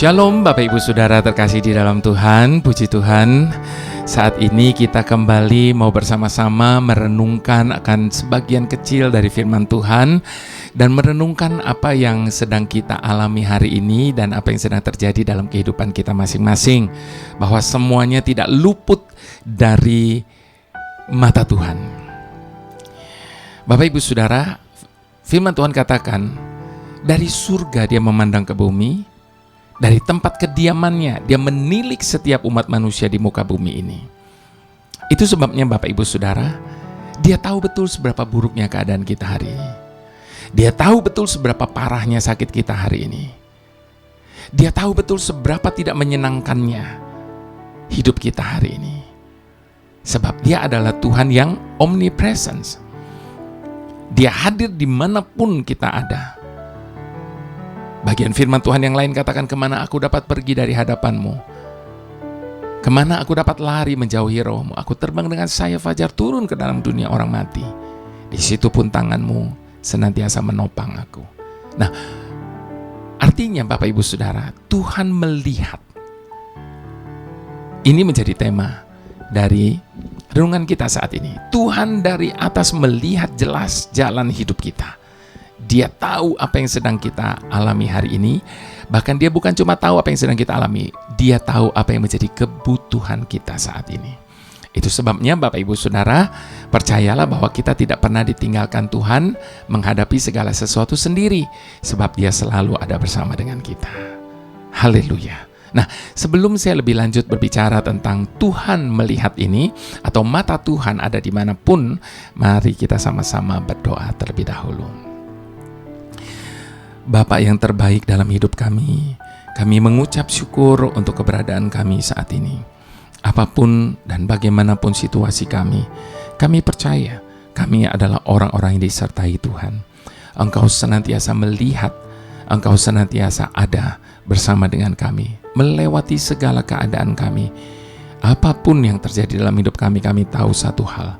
Shalom Bapak Ibu Saudara terkasih di dalam Tuhan, puji Tuhan. Saat ini kita kembali mau bersama-sama merenungkan akan sebagian kecil dari firman Tuhan dan merenungkan apa yang sedang kita alami hari ini dan apa yang sedang terjadi dalam kehidupan kita masing-masing. Bahwa semuanya tidak luput dari mata Tuhan. Bapak Ibu Saudara, firman Tuhan katakan, dari surga dia memandang ke bumi. Dari tempat kediamannya, dia menilik setiap umat manusia di muka bumi ini. Itu sebabnya Bapak Ibu Saudara, dia tahu betul seberapa buruknya keadaan kita hari ini. Dia tahu betul seberapa parahnya sakit kita hari ini. Dia tahu betul seberapa tidak menyenangkannya hidup kita hari ini. Sebab dia adalah Tuhan yang omnipresence. Dia hadir dimanapun kita ada. Bagian firman Tuhan yang lain katakan, kemana aku dapat pergi dari hadapanmu? Kemana aku dapat lari menjauhi rohmu? Aku terbang dengan sayap fajar turun ke dalam dunia orang mati. Di situ pun tanganmu senantiasa menopang aku. Nah, artinya Bapak Ibu Saudara, Tuhan melihat. Ini menjadi tema dari renungan kita saat ini. Tuhan dari atas melihat jelas jalan hidup kita. Dia tahu apa yang sedang kita alami hari ini. Bahkan dia bukan cuma tahu apa yang sedang kita alami, dia tahu apa yang menjadi kebutuhan kita saat ini. Itu sebabnya Bapak Ibu Saudara, percayalah bahwa kita tidak pernah ditinggalkan Tuhan menghadapi segala sesuatu sendiri, sebab dia selalu ada bersama dengan kita. Haleluya. Nah, sebelum saya lebih lanjut berbicara tentang Tuhan melihat ini, atau mata Tuhan ada dimanapun, mari kita sama-sama berdoa terlebih dahulu. Bapa yang terbaik dalam hidup kami mengucap syukur untuk keberadaan kami saat ini. Apapun dan bagaimanapun situasi kami percaya kami adalah orang-orang yang disertai Tuhan. Engkau senantiasa melihat, Engkau senantiasa ada bersama dengan kami, melewati segala keadaan kami. Apapun yang terjadi dalam hidup kami tahu satu hal,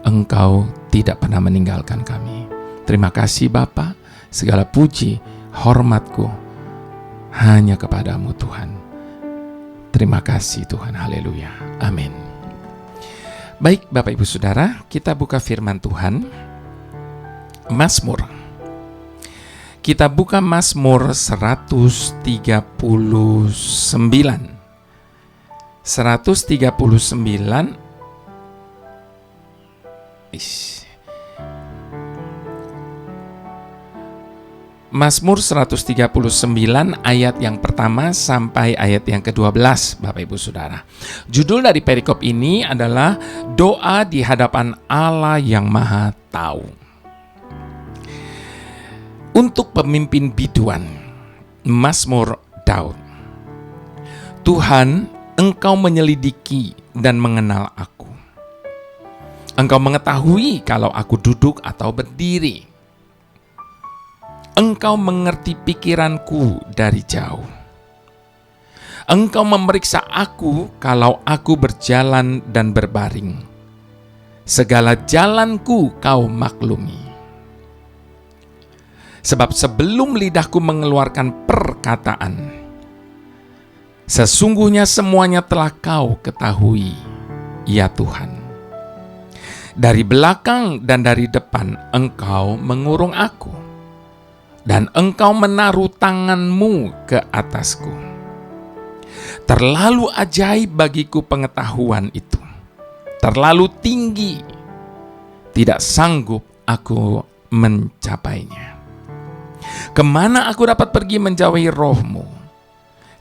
Engkau tidak pernah meninggalkan kami. Terima kasih Bapa. Segala puji, hormatku hanya kepadamu Tuhan. Terima kasih Tuhan, haleluya, amin. Baik Bapak Ibu Saudara, kita buka firman Tuhan. Mazmur. Kita buka Mazmur 139. 139. Mazmur 139 ayat yang pertama sampai ayat yang ke-12, Bapak Ibu Saudara. Judul dari perikop ini adalah doa di hadapan Allah yang Maha Tahu. Untuk pemimpin biduan, Mazmur Daud. Tuhan, Engkau menyelidiki dan mengenal aku. Engkau mengetahui kalau aku duduk atau berdiri. Engkau mengerti pikiranku dari jauh. Engkau memeriksa aku kalau aku berjalan dan berbaring. Segala jalanku kau maklumi. Sebab sebelum lidahku mengeluarkan perkataan, sesungguhnya semuanya telah kau ketahui, ya Tuhan. Dari belakang dan dari depan Engkau mengurung aku. Dan Engkau menaruh tanganmu ke atasku. Terlalu ajaib bagiku pengetahuan itu. Terlalu tinggi. Tidak sanggup aku mencapainya. Kemana aku dapat pergi menjauhi rohmu?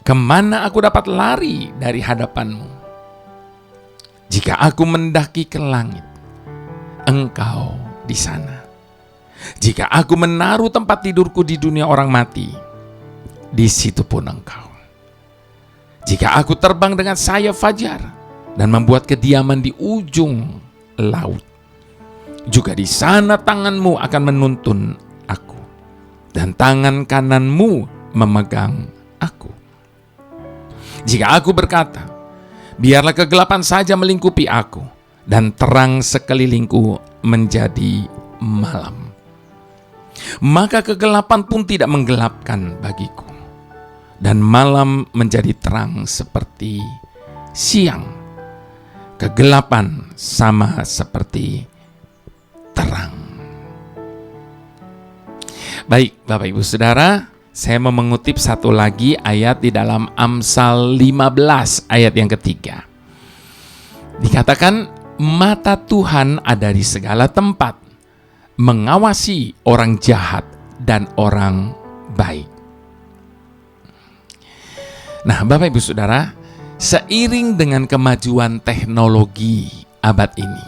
Kemana aku dapat lari dari hadapanmu? Jika aku mendaki ke langit, Engkau di sana. Jika aku menaruh tempat tidurku di dunia orang mati, di situ pun Engkau. Jika aku terbang dengan sayap fajar dan membuat kediaman di ujung laut, juga di sana tanganmu akan menuntun aku, dan tangan kananmu memegang aku. Jika aku berkata, biarlah kegelapan saja melingkupi aku, dan terang sekelilingku menjadi malam, maka kegelapan pun tidak menggelapkan bagiku. dan malam menjadi terang seperti siang. Kegelapan sama seperti terang. Baik, Bapak Ibu Saudara, saya mau mengutip satu lagi ayat di dalam Amsal 15 ayat yang ketiga. Dikatakan, mata Tuhan ada di segala tempat, mengawasi orang jahat dan orang baik. Nah, Bapak Ibu Saudara, seiring dengan kemajuan teknologi abad ini,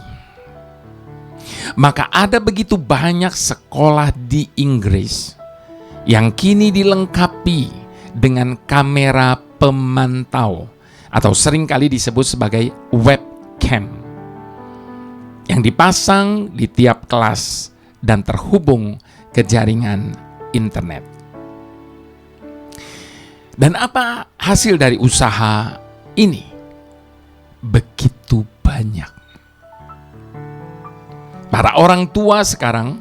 maka ada begitu banyak sekolah di Inggris yang kini dilengkapi dengan kamera pemantau atau seringkali disebut sebagai webcam yang dipasang di tiap kelas dan terhubung ke jaringan internet. Dan apa hasil dari usaha ini? Begitu banyak. Para orang tua sekarang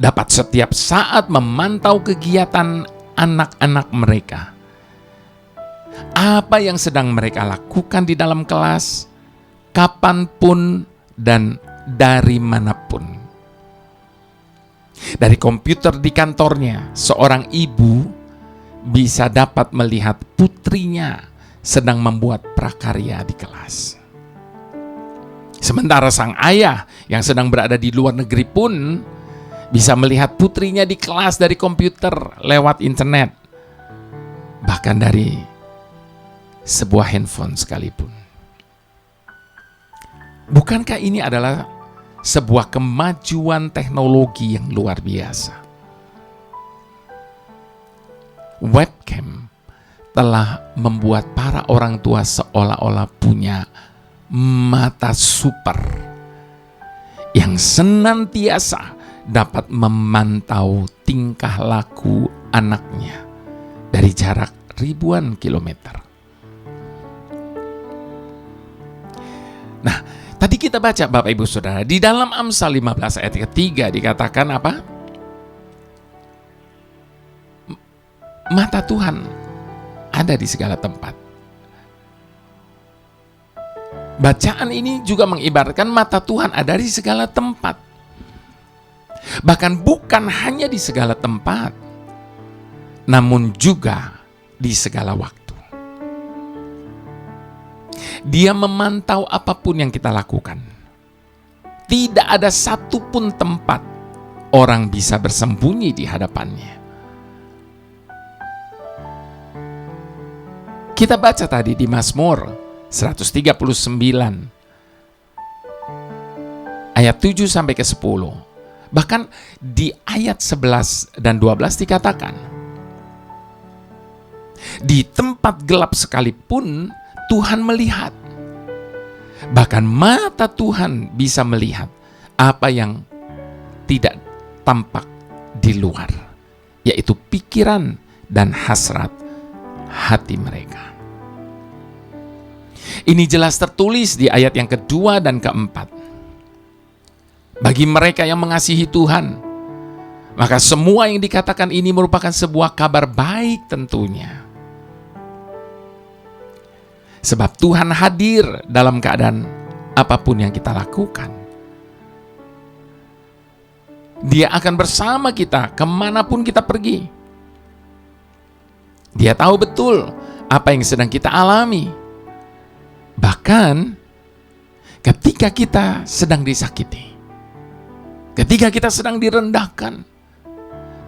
dapat setiap saat memantau kegiatan anak-anak mereka. Apa yang sedang mereka lakukan di dalam kelas, kapanpun dan dari manapun. Dari komputer di kantornya, seorang ibu bisa dapat melihat putrinya sedang membuat prakarya di kelas. Sementara sang ayah yang sedang berada di luar negeri pun bisa melihat putrinya di kelas dari komputer lewat internet, bahkan dari sebuah handphone sekalipun. Bukankah ini adalah sebuah kemajuan teknologi yang luar biasa? Webcam telah membuat para orang tua seolah-olah punya mata super yang senantiasa dapat memantau tingkah laku anaknya dari jarak ribuan kilometer. Nah, tadi kita baca Bapak Ibu Saudara, di dalam Amsal 15 ayat ketiga dikatakan apa? Mata Tuhan ada di segala tempat. Bacaan ini juga mengibaratkan mata Tuhan ada di segala tempat. Bahkan bukan hanya di segala tempat, namun juga di segala waktu. Dia memantau apapun yang kita lakukan. Tidak ada satupun tempat orang bisa bersembunyi di hadapannya. Kita baca tadi di Mazmur 139 ayat 7 sampai ke 10. Bahkan di ayat 11 dan 12 dikatakan, di tempat gelap sekalipun Tuhan melihat. Bahkan mata Tuhan bisa melihat apa yang tidak tampak di luar, yaitu pikiran dan hasrat hati mereka. Ini jelas tertulis di ayat yang kedua dan keempat. Bagi mereka yang mengasihi Tuhan, maka semua yang dikatakan ini merupakan sebuah kabar baik tentunya. Sebab Tuhan hadir dalam keadaan apapun yang kita lakukan. Dia akan bersama kita kemanapun kita pergi. Dia tahu betul apa yang sedang kita alami. Bahkan ketika kita sedang disakiti, ketika kita sedang direndahkan,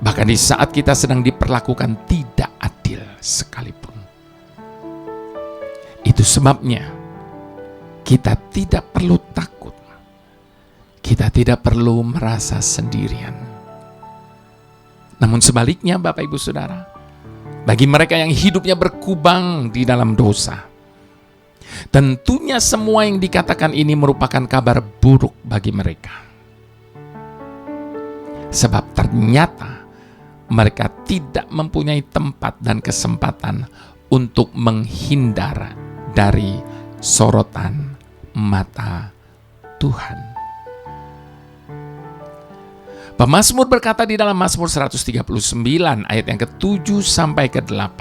bahkan di saat kita sedang diperlakukan tidak adil sekalipun. Itu sebabnya kita tidak perlu takut. Kita tidak perlu merasa sendirian. Namun sebaliknya Bapak Ibu Saudara, bagi mereka yang hidupnya berkubang di dalam dosa, tentunya semua yang dikatakan ini merupakan kabar buruk bagi mereka. Sebab ternyata mereka tidak mempunyai tempat dan kesempatan untuk menghindar dari sorotan mata Tuhan. Pemazmur berkata di dalam Mazmur 139 ayat yang ke-7 sampai ke-8.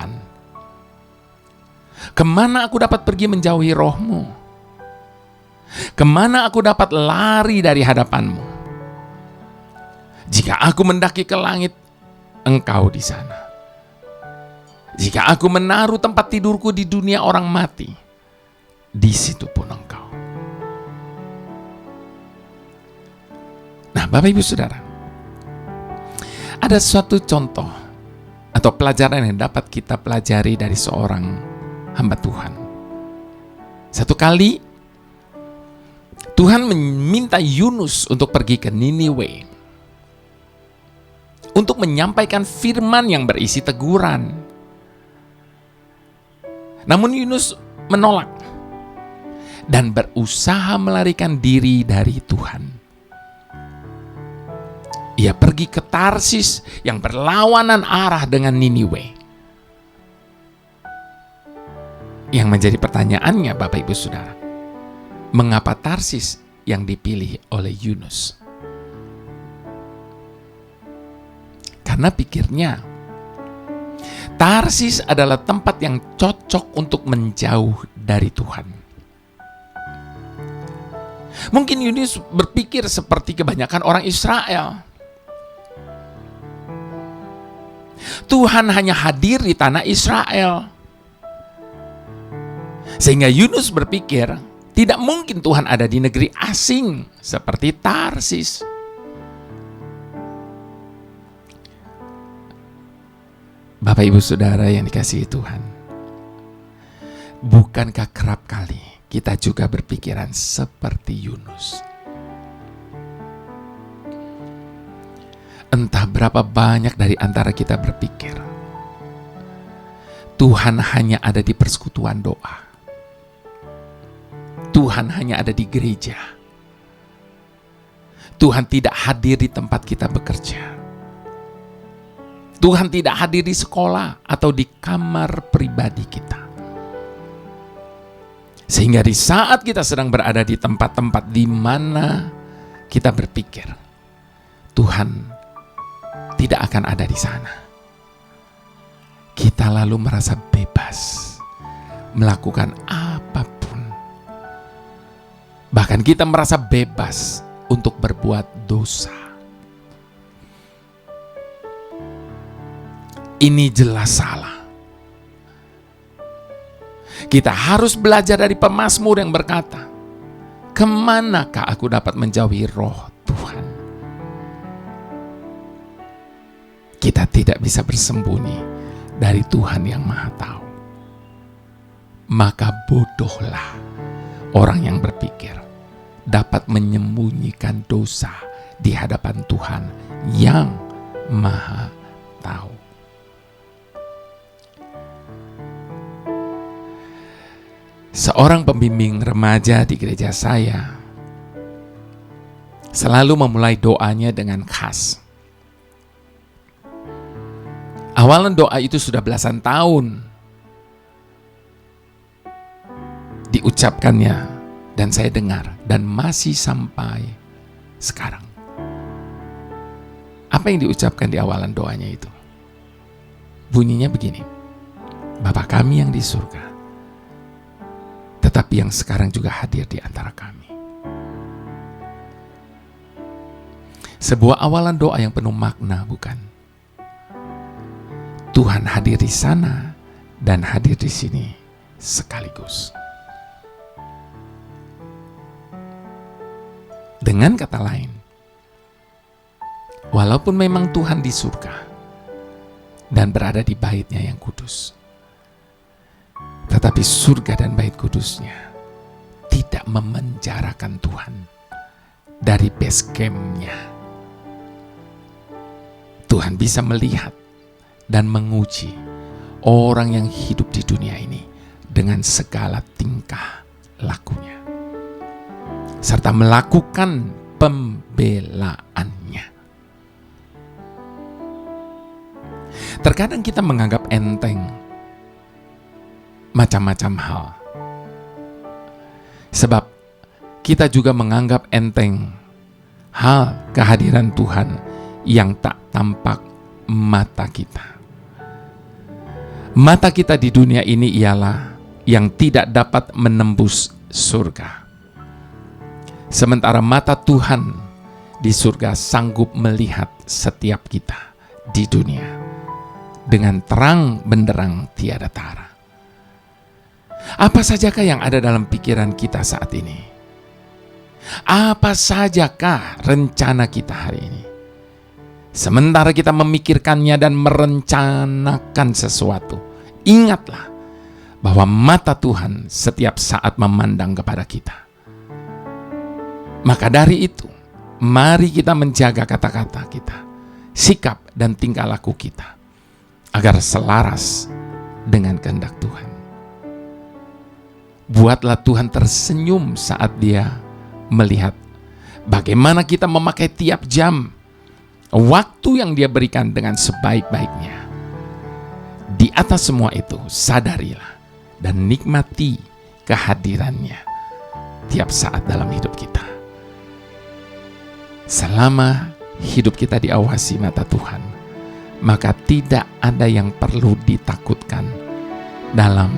Kemana aku dapat pergi menjauhi roh-Mu? Kemana aku dapat lari dari hadapan-Mu? Jika aku mendaki ke langit, Engkau di sana. Jika aku menaruh tempat tidurku di dunia orang mati, di situ pun Engkau. Nah, Bapak Ibu Saudara, ada suatu contoh atau pelajaran yang dapat kita pelajari dari seorang hamba Tuhan. Satu kali Tuhan meminta Yunus untuk pergi ke Niniwe untuk menyampaikan firman yang berisi teguran. Namun Yunus menolak dan berusaha melarikan diri dari Tuhan. Ia pergi ke Tarsis yang berlawanan arah dengan Niniwe. Yang menjadi pertanyaannya, Bapak Ibu Saudara, mengapa Tarsis yang dipilih oleh Yunus? Karena pikirnya, Tarsis adalah tempat yang cocok untuk menjauh dari Tuhan. Mungkin Yunus berpikir seperti kebanyakan orang Israel. Tuhan hanya hadir di tanah Israel. Sehingga Yunus berpikir, tidak mungkin Tuhan ada di negeri asing seperti Tarsis. Bapak Ibu Saudara yang dikasihi Tuhan, bukankah kerap kali kita juga berpikiran seperti Yunus? Entah berapa banyak dari antara kita berpikir, Tuhan hanya ada di persekutuan doa. Tuhan hanya ada di gereja. Tuhan tidak hadir di tempat kita bekerja. Tuhan tidak hadir di sekolah atau di kamar pribadi kita. Sehingga di saat kita sedang berada di tempat-tempat di mana kita berpikir, Tuhan tidak akan ada di sana, kita lalu merasa bebas melakukan apapun. Bahkan kita merasa bebas untuk berbuat dosa. Ini jelas salah. Kita harus belajar dari pemazmur yang berkata, kemanakah aku dapat menjauhi roh Tuhan? Kita tidak bisa bersembunyi dari Tuhan yang Maha Tahu. Maka bodohlah orang yang berpikir dapat menyembunyikan dosa di hadapan Tuhan yang Maha Tahu. Seorang pembimbing remaja di gereja saya selalu memulai doanya dengan khas. Awalan doa itu sudah belasan tahun diucapkannya dan saya dengar dan masih sampai sekarang. Apa yang diucapkan di awalan doanya itu? Bunyinya begini: Bapa kami yang di surga, tetapi yang sekarang juga hadir di antara kami. Sebuah awalan doa yang penuh makna, bukan? Tuhan hadir di sana dan hadir di sini sekaligus. Dengan kata lain, walaupun memang Tuhan di surga dan berada di bait-Nya yang kudus, tetapi surga dan bait kudusnya tidak memenjarakan Tuhan dari base camp-Nya. Tuhan bisa melihat dan menguji orang yang hidup di dunia ini dengan segala tingkah lakunya, serta melakukan pembelaannya. Terkadang kita menganggap enteng macam-macam hal, sebab kita juga menganggap enteng hal kehadiran Tuhan yang tak tampak mata kita. Mata kita di dunia ini ialah yang tidak dapat menembus surga. Sementara mata Tuhan di surga sanggup melihat setiap kita di dunia dengan terang benderang tiada tara. Apa sajakah yang ada dalam pikiran kita saat ini? Apa sajakah rencana kita hari ini? Sementara kita memikirkannya dan merencanakan sesuatu, ingatlah bahwa mata Tuhan setiap saat memandang kepada kita. Maka dari itu, mari kita menjaga kata-kata kita, sikap dan tingkah laku kita, agar selaras dengan kehendak Tuhan. Buatlah Tuhan tersenyum saat Dia melihat bagaimana kita memakai tiap jam, waktu yang Dia berikan dengan sebaik-baiknya. Di atas semua itu, sadarilah dan nikmati kehadirannya tiap saat dalam hidup kita. Selama hidup kita diawasi mata Tuhan, maka tidak ada yang perlu ditakutkan dalam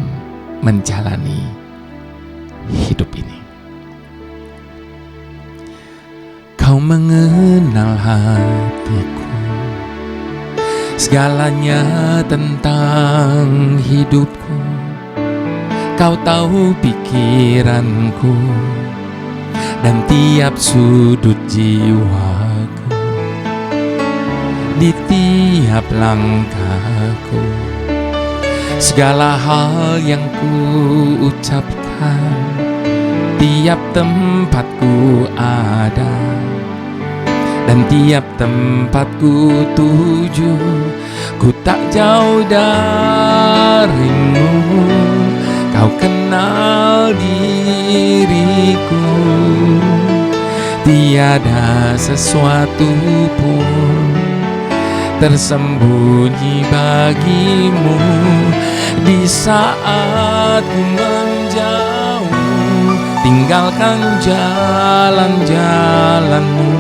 menjalani hidup ini. Kau mengenal hatiku, segalanya tentang hidupku. Kau tahu pikiranku dan tiap sudut jiwaku. Di tiap langkahku, segala hal yang ku ucapkan, tiap tempat ku ada dan tiap tempat ku tuju, ku tak jauh darimu. Kau kenal diriku, tiada sesuatu pun tersembunyi bagimu. Di saat ku menjauh, tinggalkan jalan-jalanmu,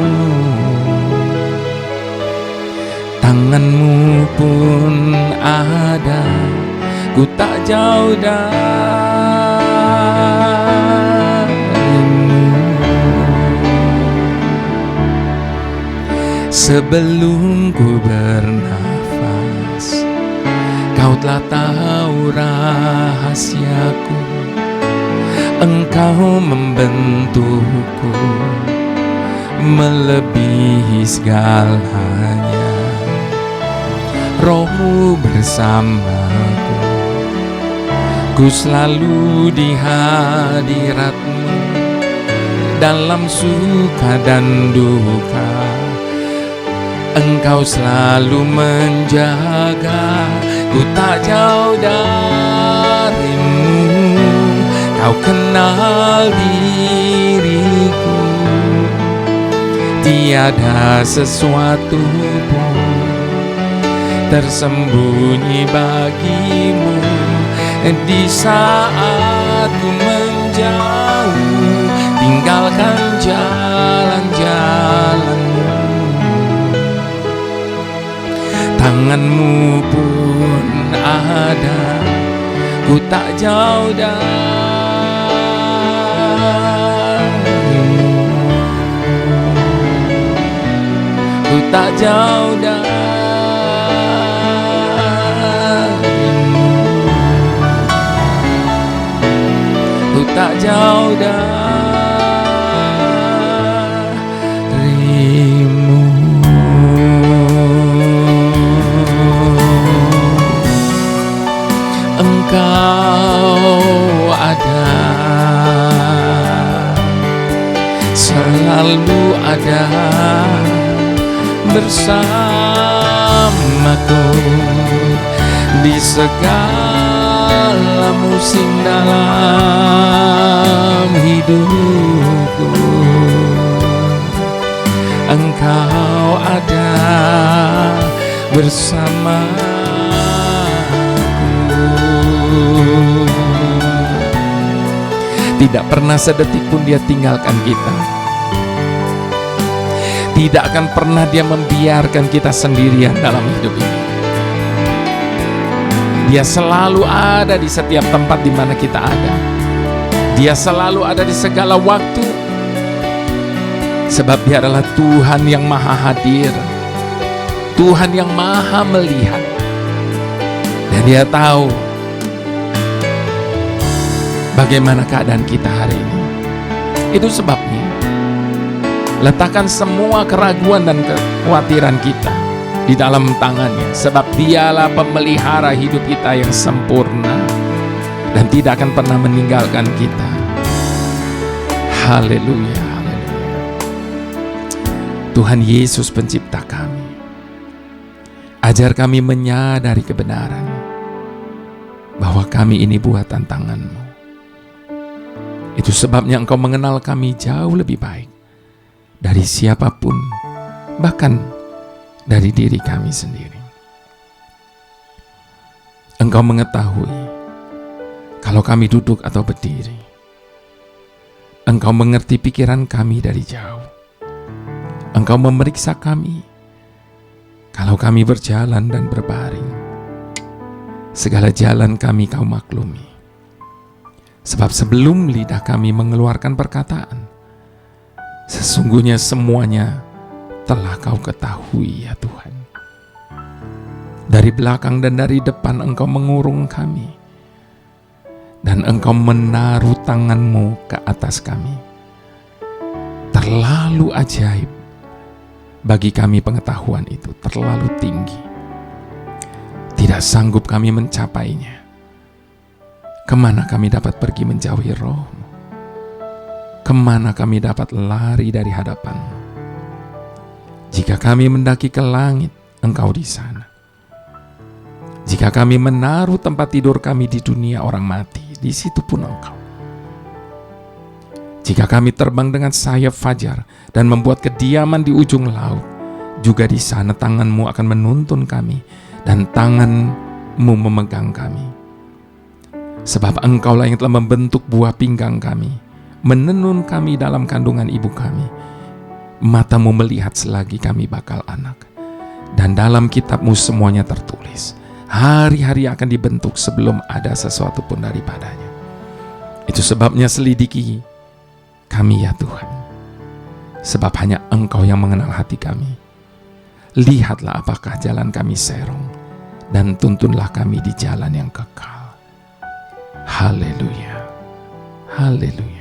tanganmu pun ada, ku tak jauh darimu. Sebelum ku bernafas, Kau telah tahu rahasiaku. Engkau membentukku melebihi segalanya. Rohmu bersamaku, ku selalu di hadirat-Mu, dalam suka dan duka. Engkau selalu menjaga, ku tak jauh darimu. Kau kenal diriku, tiada sesuatu pun tersembunyi bagimu. Di saat ku menjauh, tinggalkan jalan-jalanmu, tanganmu pun ada, ku tak jauh darimu, ku tak jauh darimu, ku tak jauh darimu. Engkau ada, selalu ada bersamaku di segala musim dalam hidupku. Engkau ada bersamaku. Tidak pernah sedetik pun Dia tinggalkan kita. Tidak akan pernah Dia membiarkan kita sendirian dalam hidup ini. Dia selalu ada di setiap tempat di mana kita ada. Dia selalu ada di segala waktu. Sebab Dia adalah Tuhan yang maha hadir, Tuhan yang maha melihat. Dan Dia tahu bagaimana keadaan kita hari ini. Itu sebabnya letakkan semua keraguan dan kekhawatiran kita di dalam tangan-Nya, sebab Dialah pemelihara hidup kita yang sempurna dan tidak akan pernah meninggalkan kita. Haleluya, haleluya. Tuhan Yesus pencipta kami, ajar kami menyadari kebenaran bahwa kami ini buatan tangan-Mu. Itu sebabnya Engkau mengenal kami jauh lebih baik dari siapapun, bahkan dari diri kami sendiri. Engkau mengetahui kalau kami duduk atau berdiri. Engkau mengerti pikiran kami dari jauh. Engkau memeriksa kami kalau kami berjalan dan berbaring. Segala jalan kami Kau maklumi. Sebab sebelum lidah kami mengeluarkan perkataan, sesungguhnya semuanya telah Kau ketahui ya Tuhan. Dari belakang dan dari depan Engkau mengurung kami, dan Engkau menaruh tangan-Mu ke atas kami. Terlalu ajaib bagi kami pengetahuan itu, terlalu tinggi. Tidak sanggup kami mencapainya. Kemana kami dapat pergi menjauhi Roh-Mu? Kemana kami dapat lari dari hadapan-Mu? Jika kami mendaki ke langit, Engkau di sana. Jika kami menaruh tempat tidur kami di dunia orang mati, di situ pun Engkau. Jika kami terbang dengan sayap fajar dan membuat kediaman di ujung laut, juga di sana tangan-Mu akan menuntun kami dan tangan-Mu memegang kami. Sebab Engkaulah yang telah membentuk buah pinggang kami, menenun kami dalam kandungan ibu kami. Mata-Mu melihat selagi kami bakal anak, dan dalam kitab-Mu semuanya tertulis. Hari-hari akan dibentuk sebelum ada sesuatu pun daripadanya. Itu sebabnya selidiki kami ya Tuhan, sebab hanya Engkau yang mengenal hati kami. Lihatlah apakah jalan kami serong, dan tuntunlah kami di jalan yang kekal. Haleluya, haleluya.